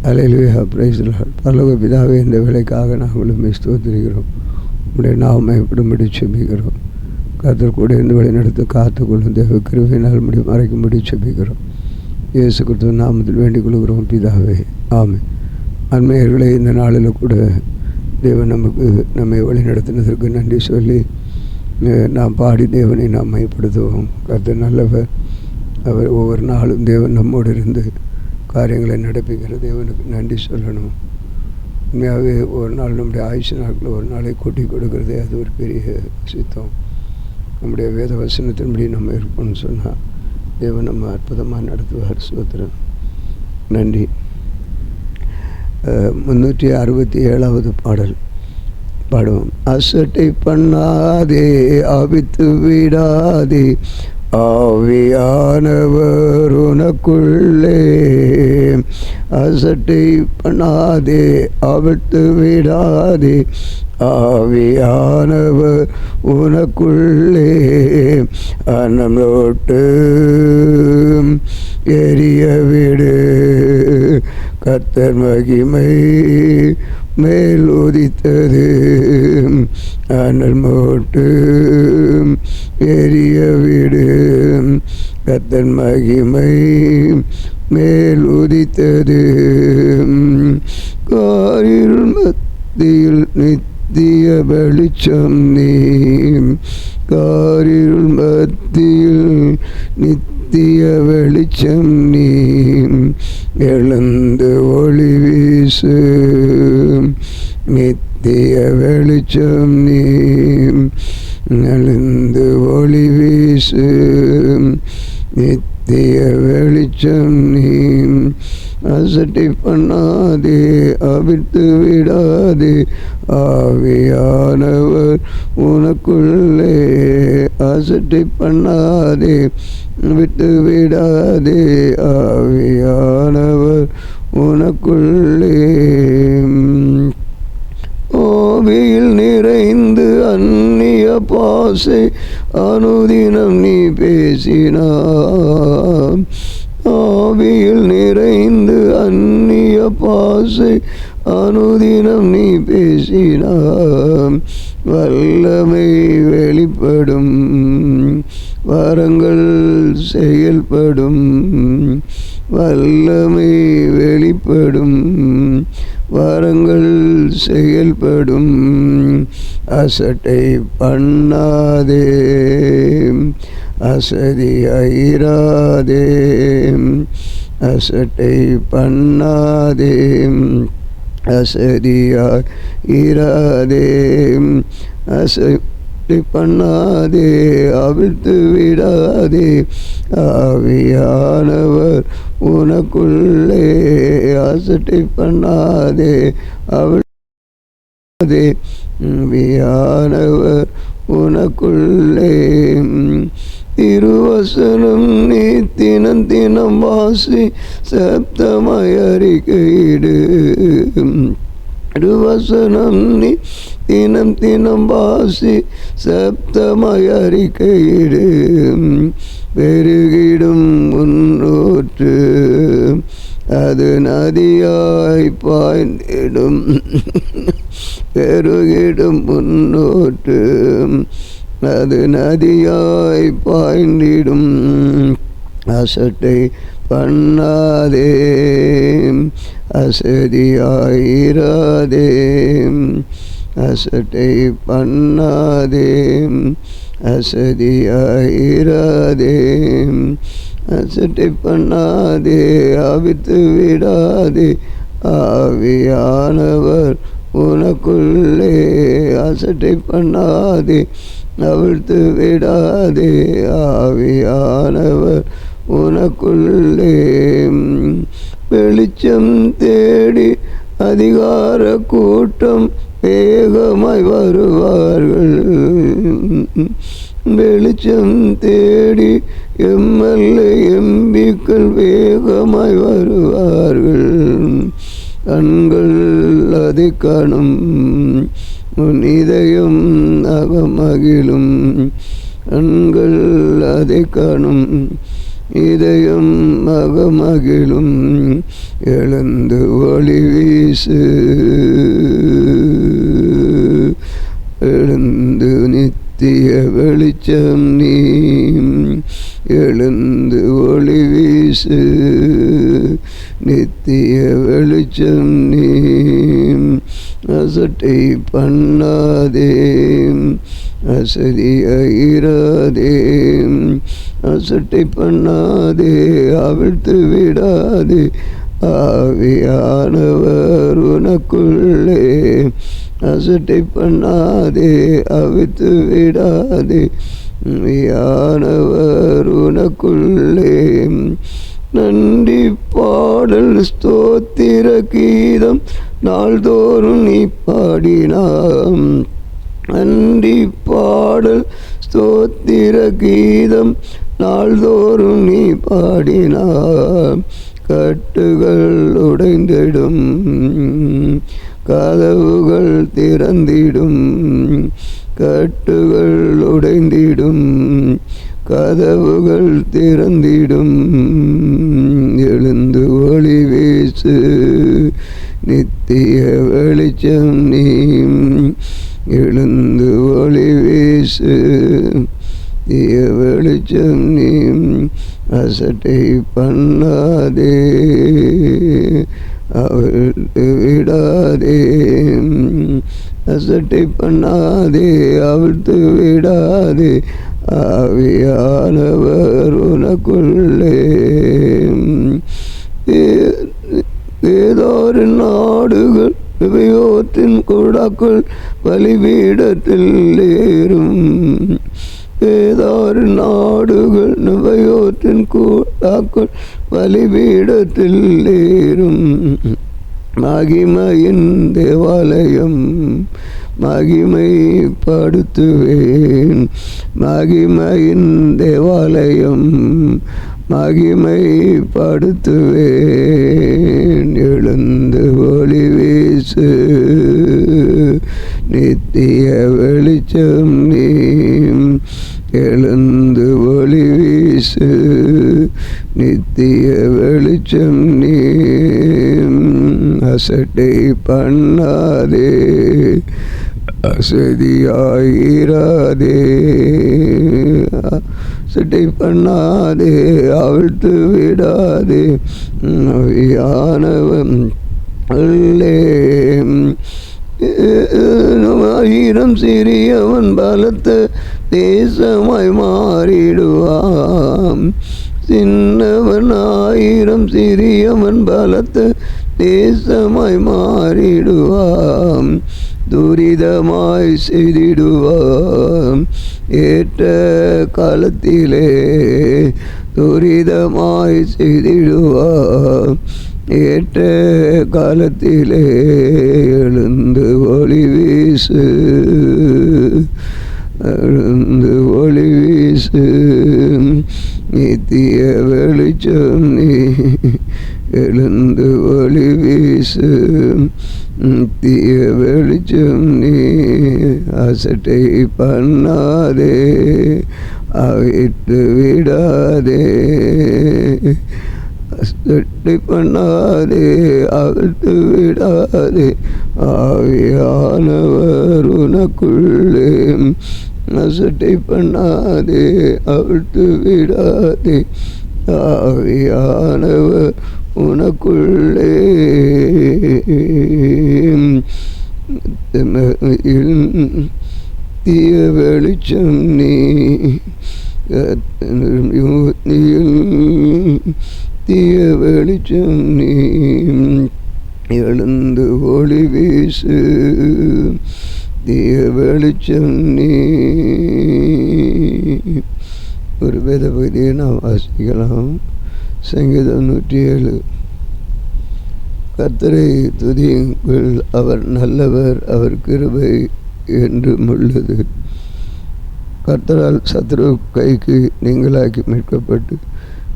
Hallelujah, praise the Lord. பரலோக பிதாவே, இந்த வேலைக்காக நாங்கள் உம்மை ஸ்தோத்திரிக்கிறோம். உம்முடைய நாமம் எப்படிபடி செபிக்கிறோம். கர்த்தர் கூட இந்த வழி நடத்த காத்துக்கொள்ளும் தேவ கிருபையினால் மறைக்கும்படி செபிக்கிறோம். இயேசு கிறிஸ்து நாமத்தில் வேண்டிக் கொள்கிறோம் பிதாவே, ஆமென். அன்மையர்களே, இந்த நாளில் கூட தேவன் நம்மை வழி நடத்தினதற்கு நன்றி சொல்லி நாம் பாடி தேவனை நாம் மையப்படுத்துவோம். கர்த்தர் நல்லவர். அவர் ஒவ்வொரு நாளும் தேவன் நம்மோடு இருந்து காரியங்களை நடப்பிக்கிற தேவனுக்கு நன்றி சொல்லணும். உண்மையாகவே ஒரு நாள் நம்முடைய ஆயுஷ நாட்களில் ஒரு நாளை கூட்டி கொடுக்கறதே அது ஒரு பெரிய சித்தம். நம்முடைய வேத வசனத்தின்படி நம்ம இருக்கணும்னு சொன்னால் தேவன் நம்ம அற்புதமாக நடத்துவார். ஸ்தோத்திரம், நன்றி. 367வது பாடல் பாடுவோம். அசட்டை பண்ணாதே, ஆவித்து விடாதே, ஆவியானவர் உனக்குள்ளே. அசட்டை பண்ணாதே, ஆவித்து விடாதே, ஆவியானவர் உனக்குள்ளே. அன்னமோட்டு எரிய விடு, கர்த்தர் மகிமை மேல் உதித்தது. அனல் மோட்டு எரிய விடு, கர்த்தர் மகிமை மேல் உதித்தது. காரில் மத்தியில் நித்திய வெளிச்சம் நீ, காரில் மத்தியில் நித்திய வெளிச்சம் நீ. எழுந்து ஒளி வீசு, நித்திய வெளிச்சம் நீ. எழுந்து ஒளி வீசு, நித்திய வெளிச்சம் நீ. அசட்டை பண்ணாதே, அவிழ்த்து விடாதே, ஆவியானவர் உனக்குள்ளே. அசட்டை பண்ணாதே, விட்டு விடாதே, ஆவியானவர் உனக்குள்ளே. ஆவியில் நிறைந்து அந்நிய பாசை அனுதினம் நீ பேசினாய். ஆவியில் நிறைந்து அந்நிய பாசை அனுதினம் நீ பேசினாய். வல்லமை வெளிப்படும், வரங்கள் செயல்படும். வல்லமை வெளிப்படும், வரங்கள் செயல்படும். அசட்டை பண்ணாதே, அசதியாயிராதே, அசட்டை பண்ணாதே, அசதியாயிராதே. அசட்டை பண்ணாதே, அவிழ்த்து விடாதே, ஆவியானவர் உனக்குள்ளே. அசட்டை பண்ணாதே, அவிழ்த்து ஆவியானவர் உனக்குள்ளே. திருவசனம் நீ தினம் தினம் வாசி, சப்தமாய் அறிக்கையிடு. திருவசனம் நீ தினம் தினம் வாசி, சப்தமாய் அறிக்கையிடு. பெருகிடும் முன்னோற்று அது நதியாய் பாய்ந்திடும். பெருகிடும் முன்னோற்று அது நதியாய் பாய்ந்திடும். அசட்டை பண்ணாதே, அசதியாயிராதே, அசட்டை பண்ணாதே, அசதியாயிராதே. அசட்டை பண்ணாதே, அவிழ்த்து விடாதே, ஆவியானவர் உனக்குள்ளே. அசட்டை பண்ணாதே, அவிழ்த்து விடாதே, ஆவியானவர் உனக்குள்ளே. வெளிச்சம் தேடி அதிகார கூட்டம் வேகமாய் வருவார்கள். வெளிச்சம் தேடி எம்எல்ஏ எம்பிக்கள் வேகமாய் வருவார்கள். கண்கள் அதை காணும், உன் இதயம் அகமகிழும். கண்கள் அதை காணும், இதயம் மகமகிழும் எழுந்து ஒளி வீசு, எழுந்து நித்திய வெளிச்சம் நீ, எழுந்து ஒளி வீசு, நித்திய வெளிச்சம் நீ. அசட்டை பண்ணாதே, அசதியாயிராதே, அசட்டை பண்ணாதே, அவிழ்த்து விடாதே, ஆவியானவர் உனக்குள்ளே. அசட்டை பண்ணாதே, அவிழ்த்து விடாதே, ஆவியானவர் உனக்குள்ளே. நன்றி பாடல் ஸ்தோத்திர கீதம் நாள்தோறும் நீ பாடினாம். நன்றி பாடல் ஸ்தோத்திர கீதம் நாள்தோறும் நீ பாடினாம். கட்டுகள் உடைந்திடும், கதவுகள் திறந்திடும், கட்டுகள் உடைந்திடும், கதவுகள் திறந்திடும். எழுந்து ஒளி வீசு, நித்திய வெளிச்சம் நீ, எழுந்து ஒளி வீசு, நித்திய வெளிச்சம் நீ. அசட்டை பண்ணாதே, அவிழ்த்து விடாதே, அசட்டை பண்ணாதே, அவிழ்த்து விடாதே, ஆவியானவர் உனக்குள்ளே. வேதாரின் நாடுகள் இவையோற்றின் கூடாக்கள் பலிபீடத்தில் ஏறும். வேதாரின் நாடுகள் இவையோற்றின் கூடாக்கள் பலிபீடத்தில் ஏறும். மகிமையின் தேவாலயம் மகிமைப்படுத்துவேன், மகிமையின் தேவாலயம் மகிமைப்படுத்துவேன். எழுந்து ஒளி வீசு, நித்திய வெளிச்சம் நீ, எழுந்து ஒளி வீசு, நித்திய வெளிச்சம் நீ. அசட்டை பண்ணாதே, அசதியாயிராதே, அசட்டை பண்ணாதே, அவிழ்த்து விடாதே, ஆவியானவன் உள்ளே. ஆயிரம் சிறியவன் பலத்த தேசமாய் மாறிடுவான். சின்னவன் ஆயிரம் சிறியவன் பலத்த தேசமாய் மாறிடுவான். துரிதமாய் செய்திடுவான் ஏற்ற காலத்திலே, துரிதமாய் செய்திடுவான் ஏற்ற காலத்திலே. எழுந்து ஒளி வீசு, எழுந்து ஒளி வீசு, நித்திய வெளிச்சம் நீ, எழுந்து ஒளி வீசு, நித்திய வெளிச்சம் நீ. அசட்டை பண்ணாதே, அவிழ்த்து விடாதே, அசட்டை பண்ணாதே, அவிழ்த்து விடாதே, ஆவியானவர் உனக்குள்ளே. அசட்டை பண்ணாதே, அவிழ்த்து விடாதே, ஆவியானவர் உனக்குள்ளே. தீய வெளிச்சம் நீ, தீய வெளிச்சம் நீ. எழுந்து ஒளி வீசு, தீய வெளிச்சம் நீ. ஒரு வேத பகுதியை நாம் வாசிக்கலாம். சங்கீதம் 107. கர்த்தரை துதியுங்கள், அவர் நல்லவர், அவர் கிருபை என்றும் உள்ளது. கர்த்தரால் சத்ரு கைக்கு நீங்களாக்கி மீட்கப்பட்டு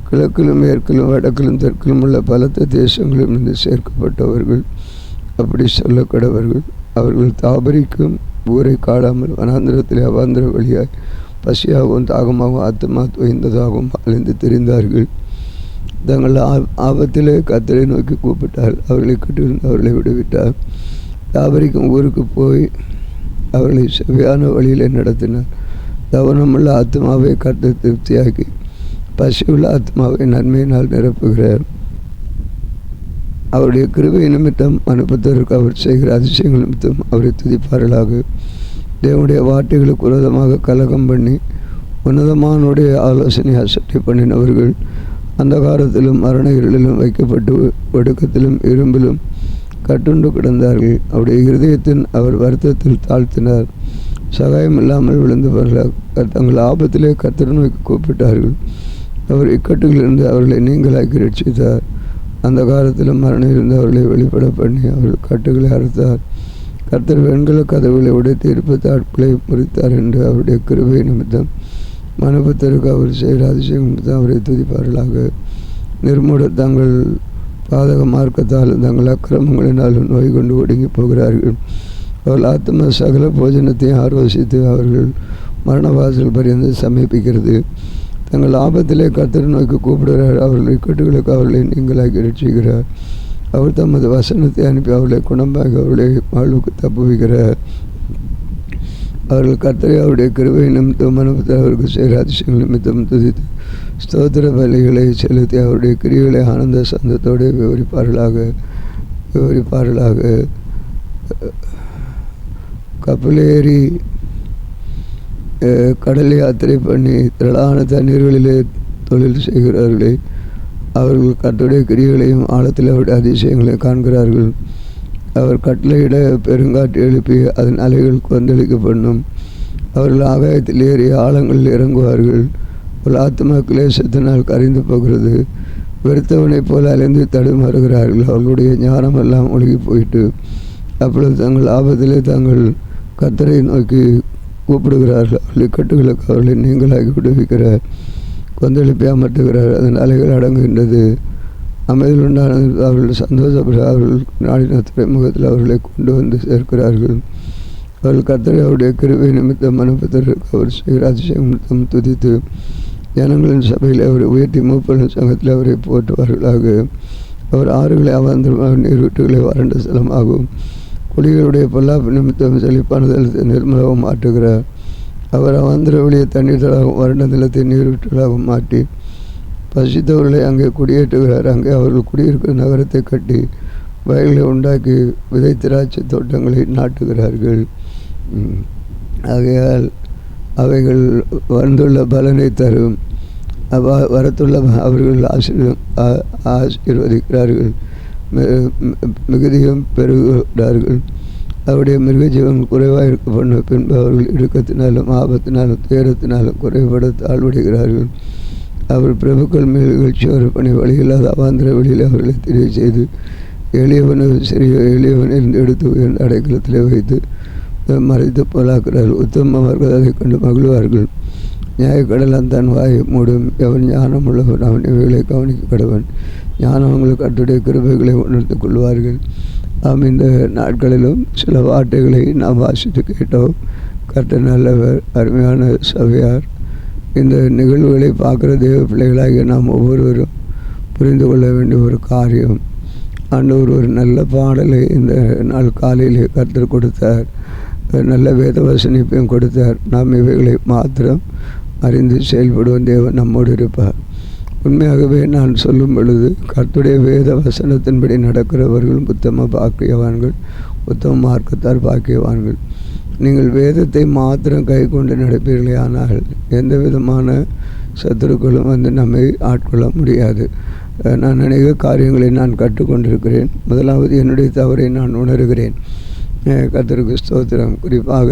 கிழக்கிலும் மேற்கிலும் வடக்கிலும் தெற்கிலும் உள்ள பலத்த தேசங்களிலும் இருந்து சேர்க்கப்பட்டவர்கள் அப்படி சொல்லக்கடவர்கள். அவர்கள் தாபரிக்கும் ஊரை காடாமல் வனாந்திரத்திலே அவாந்திர வழியாய் பசியாகவும் தாகமாகவும் ஆத்மா தொய்ந்ததாகவும் அலைந்து திரிந்தார்கள். தங்கள் ஆபத்திலே கர்த்தரை நோக்கி கூப்பிட்டார். அவர்களை கட்டிலிருந்து அவர்களை விடுவிட்டார். தாபரிக்கும் ஊருக்கு போய் அவர்களை செவ்வையான வழியிலே நடத்தினார். கவனமுள்ள ஆத்மாவை கர்த்தர் திருப்தியாக்கி பசியுள்ள ஆத்மாவை நன்மையினால் நிரப்புகிறார். அவருடைய கிருபை நிமித்தம் அனுப்பத்தருக்கு அவர் செய்கிற அதிசயங்கள் நிமித்தம் அவரை துதிப்பார்களாக. தேவனுடைய வார்த்தைகளுக்கு விரோதமாக கலகம் பண்ணி உன்னதமானுடைய ஆலோசனை அசட்டை பண்ணினவர்கள் அந்த காலத்திலும் மரண இருளிலும் வைக்கப்பட்டு ஒடுக்கத்திலும் இரும்பிலும் கட்டுண்டு கிடந்தார்கள். அவருடைய இருதயத்தின் அவர் வருத்தத்தில் தாழ்த்தினார். சகாயம் இல்லாமல் விழுந்தவர்கள் தங்கள் ஆபத்திலே கர்த்தரை நோக்கி கூப்பிட்டார்கள். அவர் இக்கட்டுகளிலிருந்து அவர்களை நீங்களாக்கி ரட்சித்தார். அந்த காலத்திலும் மரணம் இருந்து அவர்களை வெளிப்பட பண்ணி அவர்கள் கட்டுகளை அறுத்தார். கர்த்தர் வெண்கல கதவுகளை உடைத்து இருப்பது ஆட்களை முறித்தார் என்று அவருடைய கிருபை நிமித்தம் மனுபுத்தருக்கு அவர் செய்கிற அதிசயம் நிமித்தம் அவரை துதிப்பார்களாக. நிர்மூட தங்கள் பாதக மார்க்கத்தாலும் தங்கள் அக்கிரமங்களினாலும் நோய் கொண்டு ஒடுங்கி போகிறார்கள். அவர்கள் ஆத்ம சகல போஜனத்தையும் ஆலோசித்து அவர்கள் மரணவாசல் பரிந்து சமீபிக்கிறது. தங்கள் ஆபத்திலே கர்த்தரை நோக்கி கூப்பிடுகிறார். அவர்கள் இக்கட்டுகளுக்கு அவர்களை நீங்களாக்கி ரட்சிக்கிறார். அவர் தமது வசனத்தை அனுப்பி அவர்களை குணமாகி அவர்களை வாழ்வுக்கு தப்புவிக்கிறார். அவர்கள் கர்த்தரை அவருடைய கிருபை நிமித்தம் மனுபுத்தர் அவருக்கு செய்கிற அதிசயங்கள் நிமித்தம் துதித்து ஸ்தோத்திர பலிகளை செலுத்தி அவருடைய கிரிகளை ஆனந்த சந்தத்தோடு விவரிப்பார்களாக. கப்பலேறி கடலை யாத்திரை பண்ணி திரளான தண்ணீர்களிலே தொழில் செய்கிறார்களே, அவர்கள் கர்த்தருடைய கிரியைகளையும் ஆழத்தில் அவருடைய அதிசயங்களையும் காண்கிறார்கள். அவர் கட்டளையிட பெருங்காற்று எழுப்பி அதன் அலைகள் கொந்தளிக்கப்படும். அவர்கள் ஆகாயத்தில் ஏறி ஆழங்களில் இறங்குவார்கள். ஒரு ஆத்மா கிளேசத்தினால் கரைந்து போகிறது. வெறுத்தவனைப் போல அலைந்து தடுமாறுகிறார்கள். அவர்களுடைய ஞானமெல்லாம் ஒழுகி போயிட்டு அப்பொழுது தங்கள் ஆபத்திலே தாங்கள் கர்த்தரை நோக்கி கூப்பிடுகிறார்கள். அவர்களை கட்டுகளுக்கு அவர்களை நீங்களாகி விடுவிக்கிறார். கொந்தளிப்பை அமர்த்துகிறார். அதன் அலைகள் அடங்குகின்றது. அமைதியில் உண்டான அவர்கள் சந்தோஷப்பட அவர்கள் நாடின துறைமுகத்தில் அவர்களை கொண்டு வந்து சேர்க்கிறார்கள். அவர்கள் கர்த்தரை அவருடைய கிருபை நிமித்தம் மனுபுத்தருக்கு அவர் செய்கிற அதிசயம் நிமித்தம் துதித்து ஜனங்களின் சபையில் அவரை உயர்த்தி மூப்பரின் சங்கத்தில் அவரை போற்றுவார்களாக. அவர் ஆறுகளை அவாந்தரமாக நீரூற்றுகளை வறண்ட ஸ்தலமாகும் குடிகளுடைய பொல்லாப்பு நிமித்தம் செழிப்பான தளத்தை நிர்மலவும் மாற்றுகிறார். அவர் அவாந்தர வழியை தண்ணீர்களாகவும் வறண்ட நிலத்தை நீரூற்றுகளாகவும் மாற்றி பசித்தவர்களை அங்கே குடியேற்றுகிறார். அங்கே அவர்கள் குடியிருக்கிற நகரத்தை கட்டி வயல்களை உண்டாக்கி விதை திராட்சை தோட்டங்களை நாட்டுகிறார்கள். ஆகையால் அவைகள் வந்துள்ள பலனை தரும். வரத்துள்ள அவர்கள் ஆசீர்வதிக்கிறார்கள். மிகுதியும் பெறுகிறார்கள். அவருடைய மிருக ஜீவன் குறைவாக இருக்கப்பட்ட பின்பு அவர்கள் இடுக்கத்தினாலும் ஆபத்தினாலும் துயரத்தினாலும் குறைபட தாழ்வடைகிறார்கள். அவர் பிரபுக்கள் மேல் நிகழ்ச்சியோர் பணி வழியில்லாத அவாந்திர வழியில் அவர்களை தெரிய செய்து எளியவனிருந்து எடுத்து உயர்ந்த அடைக்கலத்திலே வைத்து மறைத்து போலாக்கிறார்கள். உத்தமவர்கள் அதை கண்டு மகிழ்வார்கள். நியாயக்கடலான் தன் வாயை மூடும். எவன் ஞானம் உள்ளவன் அவன் இவைகளை கவனிக்க கடவன். ஞானவங்களுக்கு கட்டுடைய கிருபைகளை உணர்ந்து கொள்வார்கள். நாம் இந்த நாட்களிலும் சில வார்த்தைகளை நாம் வாசித்து கேட்டோம். கர்த்தர் நல்லவர், அருமையான சபையார். இந்த நிகழ்வுகளை பார்க்குற தேவ பிள்ளைகளாகிய நாம் ஒவ்வொருவரும் புரிந்து கொள்ள வேண்டிய ஒரு காரியம். ஆண்டவர் ஒரு நல்ல பாடலை இந்த நாள் காலையிலே கர்த்தர் கொடுத்தார். நல்ல வேத வசனிப்பையும் கொடுத்தார். நாம் இவைகளை மாத்திரம் அறிந்து செயல்படுவோம். தேவன் நம்மோடு இருப்பார். உண்மையாகவே நான் சொல்லும் பொழுது கர்த்தருடைய வேத வசனத்தின்படி நடக்கிறவர்கள் உத்தம பாக்கியவான்கள், உத்தம மார்க்கத்தார் பாக்கியவான்கள். நீங்கள் வேதத்தை மாத்திரம் கை கொண்டு நடப்பீர்களே ஆனால் எந்த விதமான சத்துருக்களும் வந்து நம்மை ஆட்கொள்ள முடியாது. நான் அநேக காரியங்களை நான் கற்றுக்கொண்டிருக்கிறேன். முதலாவது என்னுடைய தவறை நான் உணர்கிறேன். கர்த்தருக்கு ஸ்தோத்திரம். குறிப்பாக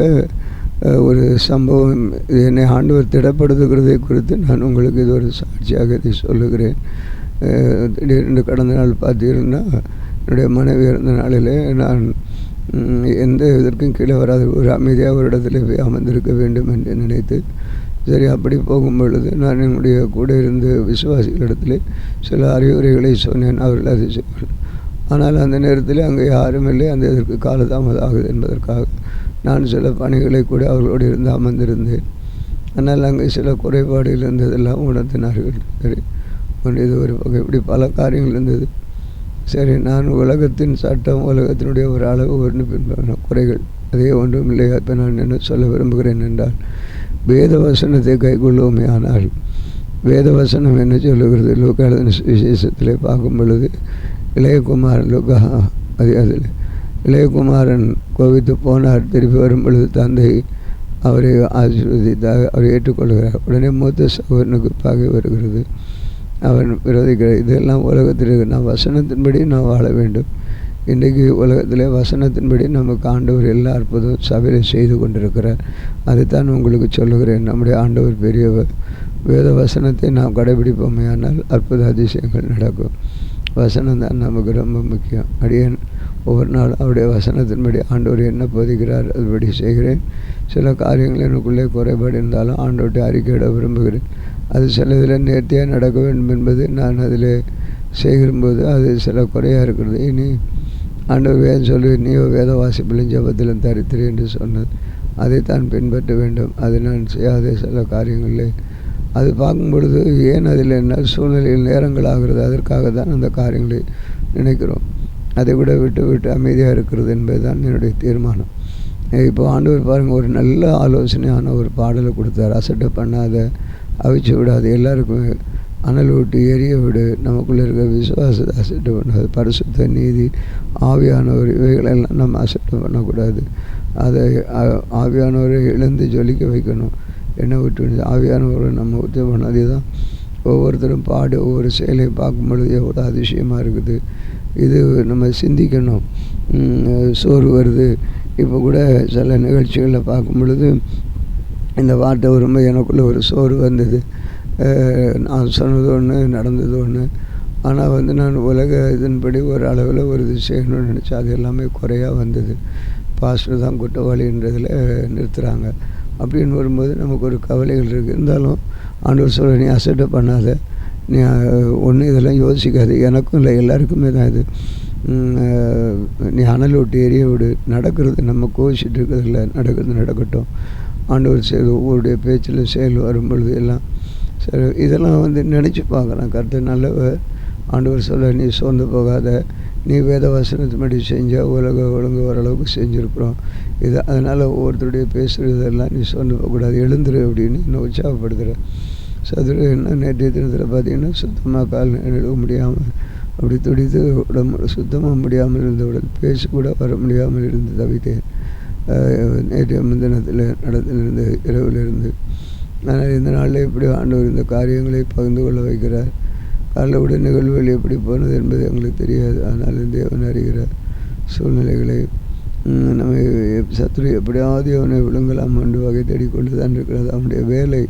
ஒரு சம்பவம் என்னை ஆண்டவர் திடப்படுத்துகிறதை குறித்து நான் உங்களுக்கு இது ஒரு சாட்சியாக இதை சொல்லுகிறேன். திடீரென்று கடந்த நாள் பார்த்தீங்கன்னா என்னுடைய மனைவி இறந்த நாளில் நான் எந்த இதற்கும் கீழே வராது ஒரு அமைதியாக ஒரு இடத்துல போய் அமர்ந்திருக்க வேண்டும் என்று நினைத்து சரி அப்படி போகும் பொழுது நான் என்னுடைய கூட இருந்த விசுவாசிகளிடத்தில் சில அறிவுரைகளை சொன்னேன். அவர்கள் அதை செய்வார்கள். ஆனால் அந்த நேரத்தில் அங்கே யாரும் இல்லை. அந்த இதற்கு காலதாமதம் ஆகுது என்பதற்காக நான் சில பணிகளை கூட அவர்களோடு இருந்து அமர்ந்திருந்தேன். ஆனால் அங்கே சில குறைபாடுகள் இருந்ததெல்லாம் உணர்த்தினார்கள். சரி, இது ஒரு வகை, இப்படி பல காரியங்கள் இருந்தது. சரி, நான் உலகத்தின் சட்டம், உலகத்தினுடைய ஒரு அளவு ஒன்று பின்பற்றின குறைகள் அதே ஒன்றும் இல்லை. அப்போ நான் என்ன சொல்ல விரும்புகிறேன் என்றால், வேத வசனத்தை கைக்கொள்ளுவோமே ஆனால், வேத வசனம் என்ன சொல்லுகிறது? லூக்கா எழுதின விசேஷத்தில் பார்க்கும் பொழுது, இளையகுமாரன் லூக்கா அதில் இளையகுமாரன் கோவித்து போனார். திருப்பி வரும் பொழுது தந்தை அவரை ஆசீர்வதித்தார், அவரை ஏற்றுக்கொள்கிறார். உடனே மூத்த சகோதரனுக்கு பகை வருகிறது, அவன் விரோதிக்கிறார். இதெல்லாம் உலகத்தில் நான் வசனத்தின்படி நான் வாழ வேண்டும். இன்றைக்கு உலகத்தில் வசனத்தின்படி நமக்கு ஆண்டவர் எல்லா அற்புதம் சபையில் செய்து கொண்டிருக்கிறார். அதுதான் உங்களுக்கு சொல்லுகிறேன். நம்முடைய ஆண்டவர் பெரியவர். வேத வசனத்தை நாம் கடைபிடிப்போமே ஆனால் அற்புத அதிசயங்கள் நடக்கும். வசனம் தான் நமக்கு ரொம்ப முக்கியம். அடியேன் ஒவ்வொரு நாள் அவருடைய வசனத்தின்படி ஆண்டவர் என்ன போதிக்கிறார் அதுபடி செய்கிறேன். சில காரியங்கள் எனக்குள்ளே குறைபாடு இருந்தாலும் ஆண்டவர்கிட்ட அறிக்கையிட விரும்புகிறேன். அது சில இதில் நேர்த்தியாக நடக்க வேண்டும் என்பது நான் அதில் செய்யும்போது அது சில குறையாக இருக்கிறது. இனி ஆண்டவர் வேதம் சொல்லி, நீயோ வேத வாசிப்பிலும் ஜபத்திலும் தரித்திரு என்று சொன்னது, அதைத்தான் பின்பற்ற வேண்டும். அது நான் செய்யாத சில காரியங்களில் அது பார்க்கும் பொழுது ஏன் அதில் என்ன சூழ்நிலையில் நேரங்கள் ஆகிறது, அதற்காக தான் அந்த காரியங்களை நினைக்கிறோம். அதை விட விட்டு அமைதியாக இருக்கிறது என்பது தான் என்னுடைய தீர்மானம். இப்போ ஆண்டவர் பாருங்கள், ஒரு நல்ல ஆலோசனையான ஒரு பாடலை கொடுத்தார். அசட்டை பண்ணாத, அவிச்சு விடாது, எல்லாருக்குமே அனல் விட்டு எரிய விடு, நமக்குள்ளே இருக்க விசுவாசத்தை அசட்டை பண்ணாது, பரிசுத்த நீதி ஆவியானவர் இவைகளெல்லாம் நம்ம அசட்டை பண்ணக்கூடாது. அதை ஆவியானவரை எழுந்து ஜொலிக்க வைக்கணும். என்ன விட்டு ஆவியானவரை நம்ம உத்தரவு பண்ணாதே தான் ஒவ்வொருத்தரும் பாடு ஒவ்வொரு செயலையும் பார்க்கும் பொழுது எவ்வளோ அதிசயமாக இருக்குது. இது நம்ம சிந்திக்கணும். சோறு வருது. இப்போ கூட சில நிகழ்ச்சிகளில் பார்க்கும் பொழுது இந்த வார்த்தை வரும்போது எனக்குள்ளே ஒரு சோறு வந்தது. நான் சொன்னது ஒன்று, நடந்தது ஒன்று. ஆனால் நான் உலக இதன்படி ஒரு அளவில் ஒரு இது செய்யணும்னு நினச்சா அது எல்லாமே குறையாக வந்தது. பாஸ்டர் தான் குற்றவாளின்றதில் நிறுத்துகிறாங்க. அப்படின்னு வரும்போது நமக்கு ஒரு கவலைகள் இருக்குது. இருந்தாலும் ஆண்டவர் சொல்ல, நீ அசட்டை பண்ணாத, நீ ஒன்று இதெல்லாம் யோசிக்காது. எனக்கும் இல்லை, எல்லாருக்குமே தான் இது. நீ அனல் விட்டு எரிய விடு. நடக்கிறது நம்ம கோவிச்சிட்டு இருக்கிறது இல்லை, நடக்கிறது நடக்கட்டும். ஆண்டவர் செயல் ஒவ்வொருடைய பேச்சில் செயல் வரும் பொழுது எல்லாம் சரி, இதெல்லாம் நினச்சி பார்க்குறேன். கர்த்தர் நல்லவர். ஆண்டவர் சொல்ல, நீ சோர்ந்து போகாத, நீ வேத வசனத்தின்படி செஞ்சால் உலக ஒழுங்கு ஓரளவுக்கு செஞ்சுருக்குறோம். இது அதனால் ஒவ்வொருத்தருடைய பேசுகிறதெல்லாம் நீ சோர்ந்து போகக்கூடாது, எழுந்துரு அப்படின்னு இன்னும் உற்சாகப்படுத்துகிறேன். சதுர என்ன நேற்றைய தினத்தில் பார்த்திங்கன்னா சுத்தமாக கால் எழுத முடியாமல் அப்படி துடித்து உடம்பு சுத்தமாக முடியாமல் இருந்தவுடன் பேச கூட வர முடியாமல் இருந்து தவித்தேன். நேற்றைய முந்தினத்தில் நடத்திலிருந்து இரவிலிருந்து. ஆனால் இந்த நாளில் எப்படி ஆண்டவர் இந்த காரியங்களை பகிர்ந்து கொள்ள வைக்கிறார். காலையோட நிகழ்வுகள் எப்படி போனது என்பது எங்களுக்கு தெரியாது. ஆனால் தேவன் அறிகிறார் சூழ்நிலைகளை. நம்ம சத்துரு எப்படியாவது அவனை விழுங்கலாம் என்று வகை தேடிக்கொண்டு தான் இருக்கிறது. அவனுடைய வேலை,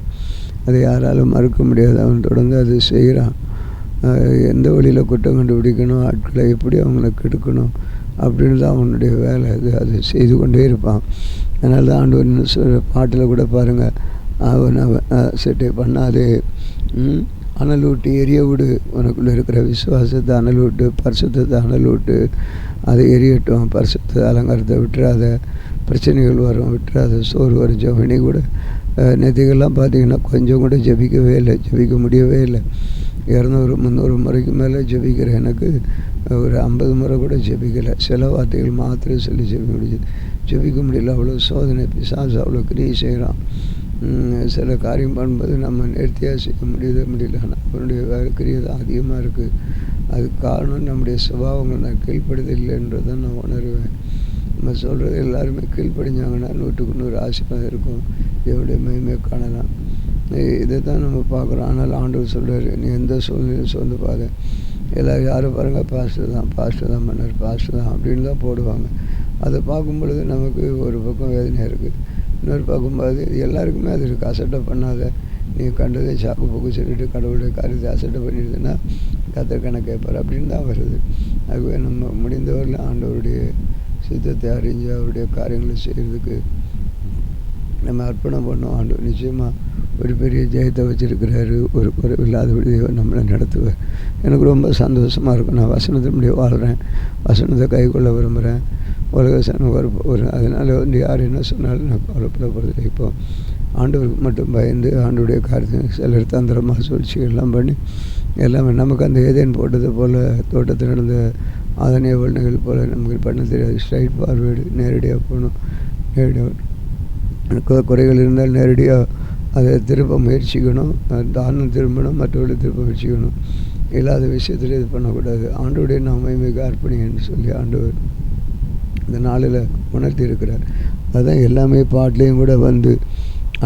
அதை யாராலும் மறுக்க முடியாது. அவன் தொடர்ந்து அதை செய்கிறான். எந்த வழியில் குற்றம் கண்டுபிடிக்கணும், ஆட்களை எப்படி அவங்கள கெடுக்கணும் அப்படின்னு தான் அவனுடைய வேலை. அது செய்து கொண்டே இருப்பான். அதனால தான் ஆண்டவர் பாட்டில் கூட பாருங்கள், அவன் செட்டை பண்ணாதே, அனல் விட்டு எரிய விடு, உனக்குள்ளே இருக்கிற விசுவாசத்தை அனல் விட்டு, பரிசுத்தத்தை அனல் விட்டு, அதை எரியட்டும். பரிசுத்த அலங்காரத்தை விட்டுறாத, பிரச்சனைகள் வரும் விட்டுறாத, சோறு வரும். ஜெபனி கூட நேற்றுக்கெல்லாம் பார்த்திங்கன்னா கொஞ்சம் கூட ஜெபிக்கவே இல்லை, ஜெபிக்க முடியவே இல்லை. 200-300 முறைக்கு மேலே ஜெபிக்கிறேன். எனக்கு ஒரு 50 முறை கூட ஜெபிக்கலை. சில வார்த்தைகள் மாத்திரம் சொல்லி ஜெபிக்க முடியல. அவ்வளோ சோதனை, பிசாசு அவ்வளோ கிரியை செய்கிறான். சில காரியம் பண்ணும்போது நம்ம நேர்த்தியாக செய்ய முடியல. ஆனால் அவனுடைய கிரியை தான் அதிகமாக இருக்குது. அதுக்கு காரணம் நம்முடைய சுபாவங்கள் நான் கீழ்ப்படுதில்லைன்றதை நான் உணர்வேன். நம்ம சொல்கிறது எல்லாருமே கீழ்ப்படிஞ்சாங்கன்னா 100க்கு 100 ஆசீர்வாதம் இருக்கும், எவ்வளோ மகிமையை காணலாம். இதை தான் நம்ம பார்க்குறோம். ஆனால் ஆண்டவர் சொல்கிறார், நீ எந்த சூழ்நிலையும் சோர்ந்து பாரு. எல்லோரும் யாரும் பாருங்கள், பாஸ்டர் தான் பண்ணார், பாஸ்டர் தான் அப்படின்னு தான் போடுவாங்க. அதை பார்க்கும் பொழுது நமக்கு ஒரு பக்கம் வேதனையாக இருக்குது. இன்னொரு பார்க்கும்போது எல்லாருக்குமே அது இருக்குது. அசட்டை பண்ணாத, நீ கண்டதை சாக்கு போக்கு சொல்லிட்டு கடவுளுடைய காரியத்தை அசட்டை பண்ணிடுதுன்னா கர்த்தர் கணக்கு கேட்பார் அப்படின்னு தான் வருது. ஆகவே நம்ம முடிந்தவரையில் ஆண்டவருடைய சித்தத்தை அறிஞ்சு அவருடைய காரியங்களை செய்கிறதுக்கு நம்ம அர்ப்பணம் பண்ணோம். ஆண்டவர் நிச்சயமாக ஒரு பெரிய ஜெயத்தை வச்சுருக்கிறாரு. ஒரு குறைவில்லாதபடி நம்மளை நடத்துவார். எனக்கு ரொம்ப சந்தோஷமாக இருக்கும். நான் வசனத்தின்படி வாழ்கிறேன், வசனத்தை கைக்கொள்ள விரும்புகிறேன். உலக சனம் ஒரு அதனால் யார் என்ன சொன்னாலும் நான் கவலைப்பட போகிறது. இப்போ ஆண்டவருக்கு மட்டும் பயந்து ஆண்டவருடைய காரியத்தை சிலர் தந்திரமாக சூழ்ச்சிகள்லாம் பண்ணி எல்லாமே நமக்கு அந்த ஏதேன் போட்டது போல் தோட்டத்தில் நடந்த ஆதனைய வல்லுகள் போல் நமக்கு பண்ண தெரியாது. ஸ்ட்ரைட் ஃபார்வேர்டு, நேரடியாக போகணும். நேரடியாக குறைகள் இருந்தால் நேரடியாக அதை திரும்ப முயற்சிக்கணும். தானும் திரும்பணும், மற்றவர்களை திரும்ப முயற்சிக்கணும். இல்லாத விஷயத்தில் இது பண்ணக்கூடாது. ஆண்டவருடைய மகிமைக்கு அர்ப்பணின்னு சொல்லி ஆண்டவர் இந்த நாளில் உணர்த்தி இருக்கிறார். அதுதான் எல்லாமே பாட்டிலையும் கூட வந்து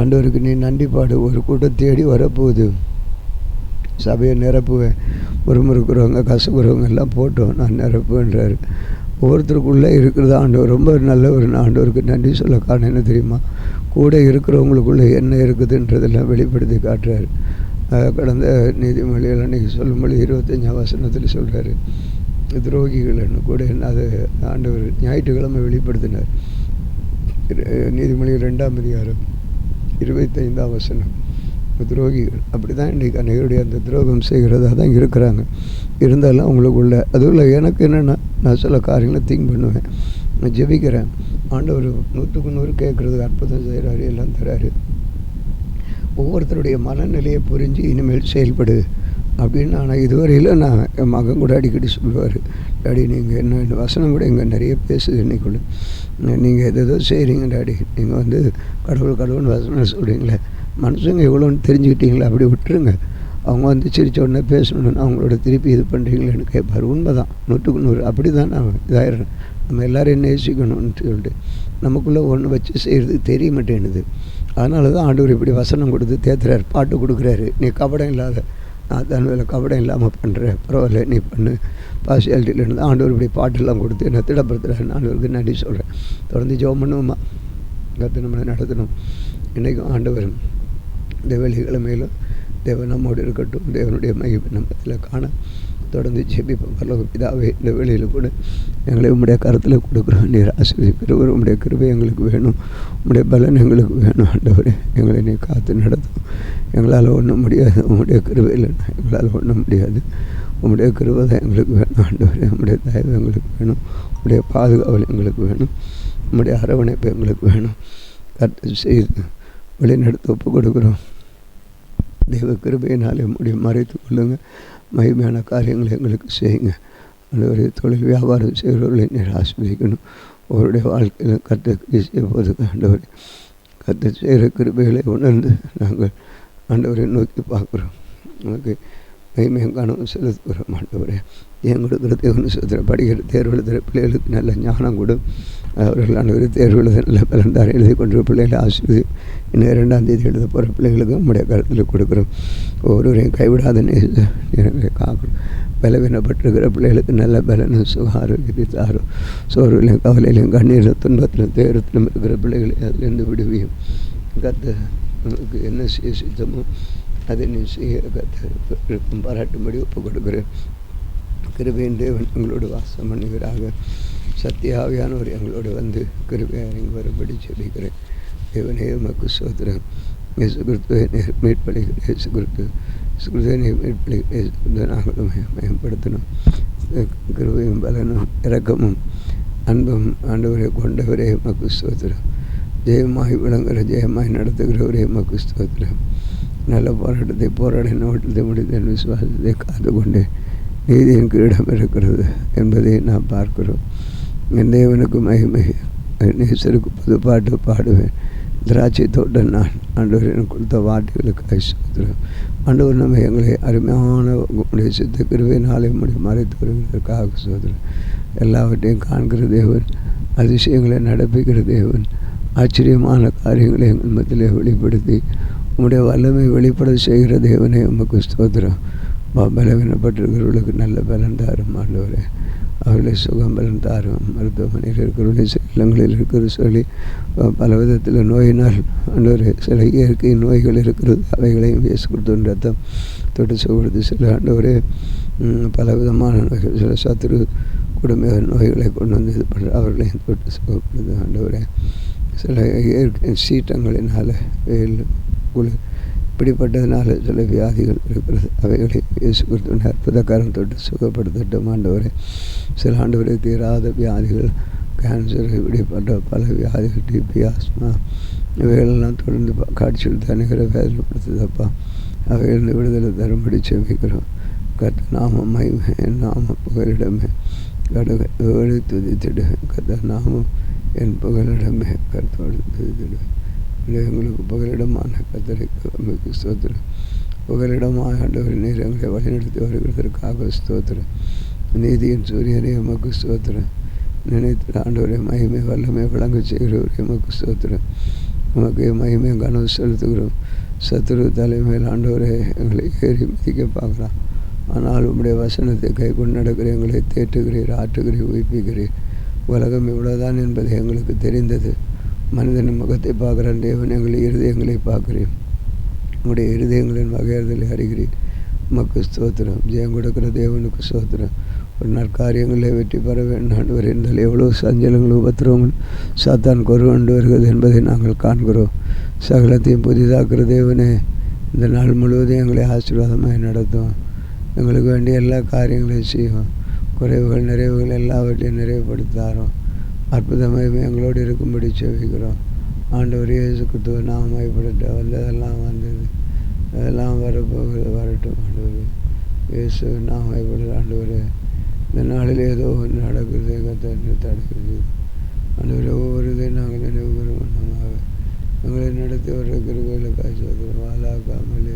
ஆண்டவருக்கு நீ நன்றி பாடு. ஒரு கூட்டம் தேடி வரப்போகுது, சபையை நிரப்புவேன், முறுமுறுக்கிறவங்க கசக்குறவங்க எல்லாம் போட்டோம் நான் நிரப்புன்றார். ஒவ்வொருத்தருக்குள்ளே இருக்கிறது ஆண்டவர் ரொம்ப நல்ல ஒரு ஆண்டவருக்கு நன்றி சொல்ல காரணம் என்ன தெரியுமா? கூட இருக்கிறவங்களுக்குள்ளே என்ன இருக்குதுன்றதெல்லாம் வெளிப்படுத்தி காட்டுறாரு. கடந்த நீதிமொழிகள் அன்றைக்கி சொல்லும்போது 25ஆம் வசனத்தில் சொல்கிறாரு, துரோகிகள்னு கூட அதை ஆண்டவர் ஞாயிற்றுக்கிழமை வெளிப்படுத்தினார். நீதிமொழி 2ஆம் அதிகாரம் 25ஆம் வசனம். துரோகிகள் அப்படி தான் இன்றைக்கி அன்றைய அந்த துரோகம் செய்கிறதா தான் இருக்கிறாங்க. இருந்தாலும் அவங்களுக்குள்ள அதுவும் எனக்கு என்னென்னா, நான் சில காரியங்களை திங்க் பண்ணுவேன், நான் ஜெபிக்கிறேன். ஆண்டவர் 100க்கு 100 கேட்குறதுக்கு அற்புதம் செய்கிறாரு, எல்லாம் தராரு. ஒவ்வொருத்தருடைய மனநிலையை புரிஞ்சு இனிமேல் செயல்படு அப்படின்னு நான் இதுவரையில் நான் என் மகன் கூட அடிக்கடி சொல்லுவார், டாடி நீங்கள் என்ன வசனம் கூட இங்கே நிறைய பேசுது இன்னைக்குள்ள, நீங்கள் எதோ செய்கிறீங்க டாடி, நீங்கள் வந்து கடவுள் வசனம் சொல்கிறீங்களே, மனுஷங்க எவ்வளோன்னு தெரிஞ்சுக்கிட்டீங்களா, அப்படி விட்டுருங்க. அவங்க வந்து சிரித்த உடனே பேசணுன்னு அவங்களோட திருப்பி இது பண்ணுறீங்களேன்னு கேட்பார். உண்மைதான், 100க்கு 100 அப்படி தான் நான் இதாயிடுறேன். நம்ம எல்லோரையும் நேசிக்கணும்னு சொல்லிட்டு நமக்குள்ளே ஒன்று வச்சு செய்கிறதுக்கு தெரிய மாட்டேன்னுது. அதனால தான் ஆண்டவர் இப்படி வசனம் கொடுத்து தேத்துறாரு, பாட்டு கொடுக்குறாரு. நீ கபடம் இல்லாத, நான் தன் வேலை கபடம் இல்லாமல் பண்ணுறேன், பரவாயில்ல நீ பண்ணு, பார்சியாலிட்டியிலேருந்து ஆண்டவர் இப்படி பாட்டெல்லாம் கொடுத்து என்னை திடப்படுத்துகிறாரு. ஆண்டவருக்கு நன்றி சொல்கிறேன். தொடர்ந்து ஜெபம் பண்ணுவோமா? கற்று நம்மளை நடத்தணும். இன்றைக்கும் ஆண்டவர் இந்த வெள்ளிக்கிழமையிலும் தேவன் நம்மோடு இருக்கட்டும். தேவனுடைய மகிமை நம்மத்தில் காண தொடர்ந்து ஜெபிப்போம். பரலோக பிதாவே, இந்த வேளையில் கூட எங்களை உம்முடைய கருத்தில் கொடுக்குறோம். நீர் ஆசீர்வதிக்கிறவர். உம்முடைய கிருபை எங்களுக்கு வேணும், உம்முடைய பலன் எங்களுக்கு வேணும். ஆண்டவரே, எங்களை நீ காத்து நடத்தும். எங்களால் ஒன்றும் முடியாது, உம்முடைய கிருபை இல்லைன்னா எங்களால் ஒன்றும் முடியாது. உம்முடைய கிருபை தான் எங்களுக்கு வேணும். ஆண்டவரே, உம்முடைய தயவு எங்களுக்கு வேணும், உம்முடைய பாதுகாவல் எங்களுக்கு வேணும், உம்முடைய அரவணைப்பு எங்களுக்கு வேணும். கர்த்தர் செய்து வழிநடத்த ஒப்பு கொடுக்குறோம். தெய்வ கிருபையினாலே முடிவு மறைத்து கொள்ளுங்க. மகிமையான காரியங்களை எங்களுக்கு செய்யுங்க. ஆண்டவரே, தொழில் வியாபாரம் செய்கிறவர்களை நீர் ஆசீர்வதிக்கணும். அவருடைய வாழ்க்கையில் கர்த்தர் செய்ய போது ஆண்டவரே, கர்த்தர் செய்கிற கிருபைகளை உணர்ந்து நாங்கள் ஆண்டவரை நோக்கி பார்க்குறோம். நமக்கு மகிமையும் கனவும் செலுத்துகிறோம். ஆண்டவரே, ஏன் கொடுக்குற தேவனு சுத்திர படிக்கிற தேர்வு எழுதுகிற பிள்ளைகளுக்கு நல்ல ஞானம் கொடு. அவர்கள் ஆண்டவரை தேர்வு எழுத நல்ல பலன்தார எழுதி கொண்டு பிள்ளைகளை ஆசீர்வதி. இன்னும் 2ஆம் தேதி எழுத போகிற பிள்ளைகளுக்கு நம்முடைய கருத்தில் கொடுக்குறோம். ஒவ்வொருவரையும் கைவிடாத நேரங்களை காக்கணும். பலவீனப்பட்டிருக்கிற பிள்ளைகளுக்கு நல்ல பலனும் சுகாரோக்கியத்தை தாரும். சோர்விலையும் கவலையிலையும் கண்ணீரிலும் துன்பத்திலும் தேரத்திலும் இருக்கிற பிள்ளைகளை அதிலிருந்து விடுவியும். கர்த்தர் நமக்கு என்ன செய்ய சித்தமோ அதை நீ செய்ய கர்த்தர் பாராட்டும்படி ஒப்பு கொடுக்குறேன். கிருபையின் தேவன் எங்களோடு வாசம் பண்ணுகிறாக. சத்தியாவியானவர் எங்களோடு வந்து கிருபை இறங்கி வரும்படி ஜெபிக்கிறேன். தேவனே உமக்கு ஸ்தோத்திரம். இயேசு கிறிஸ்துவை மீட்பளிக்கிற இயேசு கிறிஸ்துவை மீட்பளிக்கிற நாங்களும் மேம்படுத்தணும். கிருபையும் பலனும் இரக்கமும் அன்பும் ஆண்டவரை கொண்டவரே உமக்கு ஸ்தோத்திரம். ஜெயமாய் விளங்குகிற ஜெயமாய் நடத்துகிறவரே உமக்கு ஸ்தோத்திரம். நல்ல போராட்டத்தை போராடின ஓட்டத்தை முடித்த விசுவாசத்தை காத்து கொண்டு நீதியின் கிரீடம் இருக்கிறது என்பதை நாம் பார்க்கிறோம். என் தேவனுக்கு மகிமை, நேசருக்கு புது பாட்டு பாடுவேன். திராட்சை தோட்டம் நான் ஆண்டவர் எனக்கு கொடுத்த வாட்டுகளுக்கு ஸ்தோத்திரம். ஆண்டவர் நம்ம எங்களை அருமையான உடைய சித்த கிருபையினாலே மறைத்து வருவதற்காக ஸ்தோத்திரம். எல்லாவற்றையும் காண்கிற தேவன், அதிசயங்களை நடப்பிக்கிற தேவன், ஆச்சரியமான காரியங்களை எங்கள் மத்தியிலே வெளிப்படுத்தி உம்முடைய வல்லமை வெளிப்பட செய்கிற தேவனே உமக்கு ஸ்தோத்திரம். பலவீனப்பட்டிருக்கிறவர்களுக்கு நல்ல பலன் தாரும் ஆண்டவரே. அவர்களை சுகம் பலன் தாரும். மருத்துவமனையில் இருக்கிறவர்களே, இல்லங்களில் இருக்கிற சொல்லி பல விதத்தில் நோயினால் ஆண்டவரே சில இயற்கை நோய்கள் இருக்கிறது. அவைகளையும் இயேசு கிறிஸ்துவின் ரத்தம் தொட்டு சுகப்படுத்தி சில ஆண்டவரே பல விதமான நோய்கள், சில சத்துரு குடும்ப நோய்களை கொண்டு வந்து இது பண்ணுற அவர்களையும் தொட்டு சுகப்படுத்து ஆண்டவரே. சில இயற்கை சீற்றங்களினால் வெயில் குளிர் இப்படிப்பட்டதுனால சில வியாதிகள் இருக்கிறது. அவைகளை இயேசு கிறிஸ்துவின் அற்புதக்காரன் தொட்டு சுகப்படுத்தட்டும் ஆண்டவரே. சில ஆண்டவரை தீராத வியாதிகள், கேன்சர், இப்படிப்பட்ட பல வியாதிகள், டிபி, ஆஸ்மா, இவைகளெல்லாம் தொடர்ந்து காட்சியில் தனிகிற வேதனைப்படுத்துதப்பா. அவைகளிருந்து விடுதலை தரும்படி செபிக்கிறோம். கர்த்தர் நாமம் மகிமை, என் நாம புகலிடமே கடுகை துதித்திடு. கர்த்தர் நாமம் என் புகலிடமே கர்த்தோடு துதித்திடு. எங்களுக்கு புகலிடமான கர்த்தருக்கு ஸ்தோத்திரம். புகலிடமாக ஆண்டவர் நீர் எங்களை வழிநடத்தி வருகிறதற்காக ஸ்தோத்திரம். நீதியின் சூரியனே உமக்கு ஸ்தோத்திரம். நினைத்து ஆண்டவரை மகிமை வல்லமை வழங்க செய்கிறவரே உமக்கு ஸ்தோத்திரம். உமக்கு மகிமை கனவு செலுத்துகிறோம். சத்துரு தலைமையில் ஆண்டவரை எங்களை ஏறி மிதிக்க பார்க்கலாம். ஆனால் உம்முடைய வசனத்தை கை கொண்டு நடக்கிற எங்களை தேற்றுகிறீர், ஆற்றுகிறீர், உயிர்ப்பிக்கிறீர். உலகம் இவ்வளோதான் என்பது எங்களுக்கு தெரிந்தது. மனிதனின் முகத்தை பார்க்குறான் தேவன், எங்களை இருதயங்களை பார்க்கிறேன். உங்களுடைய இருதயங்களின் வகையறுதலை அறிகிறேன். உமக்கு ஸ்தோத்திரம். ஜெயம் கொடுக்கிற தேவனுக்கு ஸ்தோத்திரம். ஒரு நற்காரியங்களை வெற்றி பெற வேண்டும் இருந்தால் எவ்வளோ சஞ்சலங்கள் உபத்திரவங்கள் சாத்தான் கொண்டு வருகிறது என்பதை நாங்கள் காண்கிறோம். சகலத்தையும் புதிதாக்குற தேவனே, இந்த நாள் முழுவதும் எங்களை ஆசீர்வாதமாக நடத்தும். எங்களுக்கு வேண்டிய எல்லா காரியங்களையும் செய்வோம். குறைவுகள் நிறைவுகள் எல்லாவற்றையும் நிறைவுபடுத்தாரோம். அற்புதமாக எங்களோடு இருக்கும்படி செவிக்கிறோம். ஆண்டவர் இயேசு கிறிஸ்துவ நாம் மைப்படட்ட வந்ததெல்லாம் வந்தது, அதெல்லாம் வரப்போகிறது வரட்டும். ஆண்டவர் இயேசு நாம் மைப்பட ஆண்டவர் இந்த நாளில் ஏதோ ஒன்று நடக்குது, தடுக்கிறது. ஆண்டவர் ஒவ்வொரு இதையும் நாங்கள் நினைவுகிறோம். வண்ணமாக எங்களை நடத்தி வர கிருபைகளுக்காக சோதரம். வாழாக்காமல்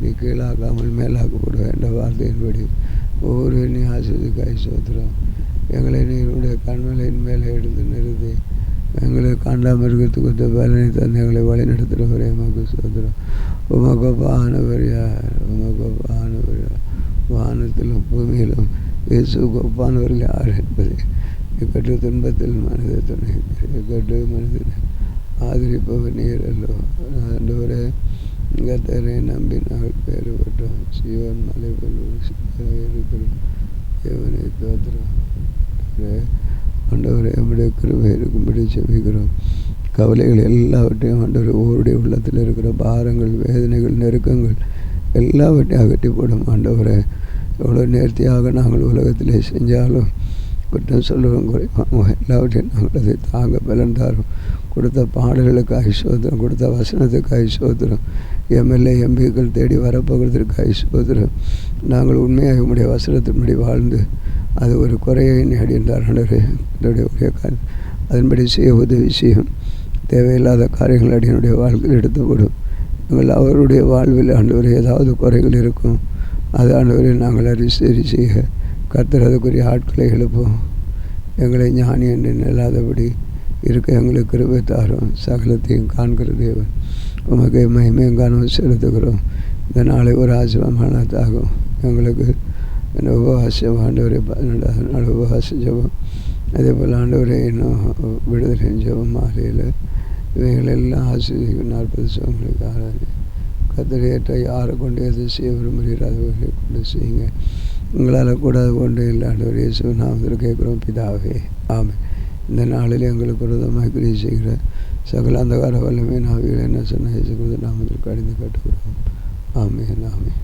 நீ கீழாக்காமல் மேலாக்கப்படும் என்ற வார்த்தையின்படி ஒவ்வொரு நீ ஆசிரியக்காய் சோதரம். எங்களை நீருடைய கண்மலையின் மேலே எடுத்து நிறுத்தி எங்களை காண்டாமல் இருக்கிறதுக்கு பலனை தந்து எங்களை வழி நடத்துகிறவரே உமக்கு சோதரம். உமக்கொப்பானவர் யார்? உமக்கொப்பானவர் யார்? வானத்திலும் பூமியிலும் இயேசு ஒப்பானவர்கள் யார் என்பதை இக்கட்டு துன்பத்தில் மனித துணை இக்கட்டு மனிதனை ஆதரிப்பவர் நீர் அல்லோ. ஆண்டவரே, கர்த்தரை நம்பி நாங்கள் பேறு பெற்றோம். சியோன் மலை இருக்கிறோம். தேவனை தோத்திரம். ஆண்டவரை நம்முடைய கிருபை இருக்கும்படி செபிக்கிறோம். கவலைகள் எல்லாவற்றையும் ஆண்டவர் ஒவ்வொருடைய உள்ளத்தில் இருக்கிற பாரங்கள், வேதனைகள், நெருக்கங்கள் எல்லாவற்றையும் அகற்றி போடும். ஆண்டவரை எவ்வளோ நேர்த்தியாக நாங்கள் உலகத்திலே செஞ்சாலும் குற்றம் சொல்லுவோம், குறைவாங்க. எல்லாவற்றையும் நாங்கள் அதை தாங்க பலன் தாரோம். கொடுத்த பாடல்களுக்கு ஐசோத்திரம், கொடுத்த வசனத்துக்கு ஐசோத்திரம், எம்எல்ஏ எம்பிக்கள் தேடி வரப்போகிறதுக்கு ஐசோத்திரம். நாங்கள் உண்மையாக உங்களுடைய வசனத்தின்படி வாழ்ந்து அது ஒரு குறையை நேடி என்றார். என்னுடைய அதன்படி செய்ய உதவி செய்யும். தேவையில்லாத காரியங்கள் அடியனுடைய வாழ்க்கையில் எடுத்துவிடும். எங்கள் அவருடைய வாழ்வில் ஆண்டவர் ஏதாவது குறைகள் இருக்கும், அது ஆண்டவரை நாங்கள் சரி செய்ய கர்த்தர் அதுக்குரிய ஆட்களை எழுப்போம். எங்களை ஞானி என்று நில்லாதபடி இருக்க எங்களுக்கு கிருபை தாரும். சகலத்தையும் காண்கிற தேவன் உமக்கு மகிமையும் கனவும் செலுத்துகிறோம். இந்த நாளை ஒரு ஆசீர்வாதமானதாகும். எங்களுக்கு என்ன உபவாசம் ஆண்டவரை 12 நாள் உபவாச ஜபம், அதே போல் ஆண்டவரை இன்னும் விடுதலை ஜபம் மாலையில் இவைகளெல்லாம் ஆசிரியர்கள் 40 சவங்களுக்கு ஆராதனை. கர்த்தர் ஏற்ற யாரை கொண்டு எது செய்ய விரும்புகிறீர்கள் அதுவரை கொண்டு செய்யுங்க. உங்களால் கூடாது கொண்டு இல்லை. ஆண்டவர் இயேசு நாமத்தில் கேட்குறோம் பிதாவே, ஆமென். இந்த நாளில் எங்களுக்கு விரோதமாக கிரியை செய்கிற சகல அந்தகார வல்லமை நாவிகள் என்ன சொன்ன இயேசு நாமத்தில் கடிந்து கட்டுகிறோம். ஆமென், ஆமென்.